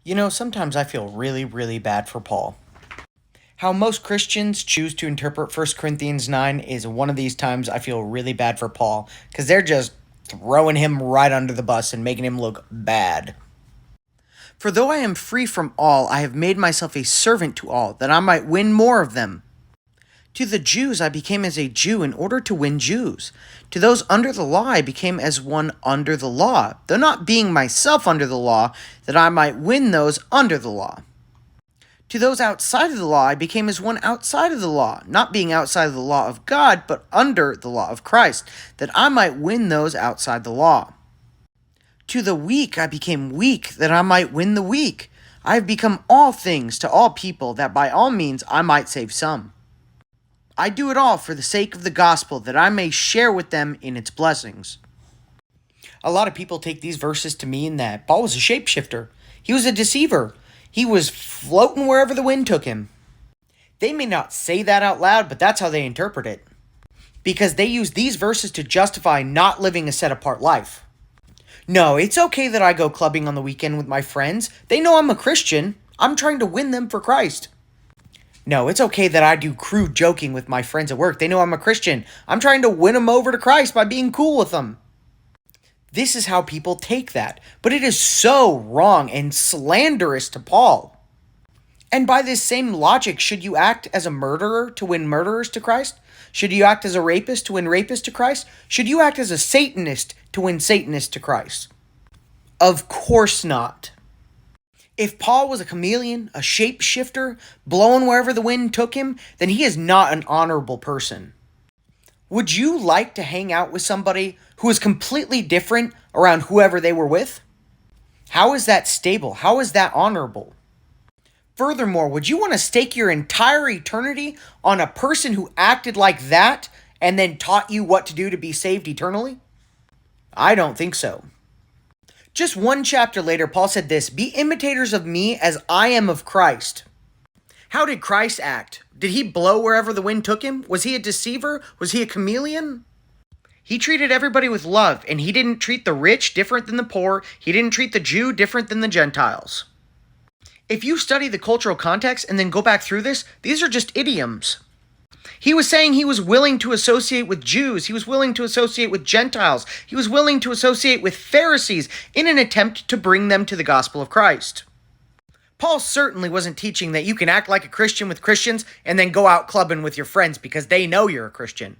Sometimes I feel really, really bad for Paul. How most Christians choose to interpret First Corinthians 9 is one of these times I feel really bad for Paul, because they're just throwing him right under the bus and making him look bad. For though I am free from all, I have made myself a servant to all, that I might win more of them. To the Jews I became as a Jew in order to win Jews. To those under the law I became as one under the law, though not being myself under the law, that I might win those under the law. To those outside of the law I became as one outside of the law, not being outside of the law of God, but under the law of Christ, that I might win those outside the law. To the weak I became weak, that I might win the weak. I have become all things to all people, that by all means I might save some. I do it all for the sake of the gospel, that I may share with them in its blessings. A lot of people take these verses to mean that Paul was a shapeshifter. He was a deceiver. He was floating wherever the wind took him. They may not say that out loud, but that's how they interpret it. Because they use these verses to justify not living a set-apart life. No, it's okay that I go clubbing on the weekend with my friends. They know I'm a Christian. I'm trying to win them for Christ. No, it's okay that I do crude joking with my friends at work. They know I'm a Christian. I'm trying to win them over to Christ by being cool with them. This is how people take that. But it is so wrong and slanderous to Paul. And by this same logic, should you act as a murderer to win murderers to Christ? Should you act as a rapist to win rapists to Christ? Should you act as a Satanist to win Satanists to Christ? Of course not. If Paul was a chameleon, a shapeshifter, blowing wherever the wind took him, then he is not an honorable person. Would you like to hang out with somebody who is completely different around whoever they were with? How is that stable? How is that honorable? Furthermore, would you want to stake your entire eternity on a person who acted like that and then taught you what to do to be saved eternally? I don't think so. Just one chapter later, Paul said this, "Be imitators of me as I am of Christ." How did Christ act? Did he blow wherever the wind took him? Was he a deceiver? Was he a chameleon? He treated everybody with love, and he didn't treat the rich different than the poor. He didn't treat the Jew different than the Gentiles. If you study the cultural context and then go back through this, these are just idioms. He was saying he was willing to associate with Jews. He was willing to associate with Gentiles. He was willing to associate with Pharisees in an attempt to bring them to the gospel of Christ. Paul certainly wasn't teaching that you can act like a Christian with Christians and then go out clubbing with your friends because they know you're a Christian.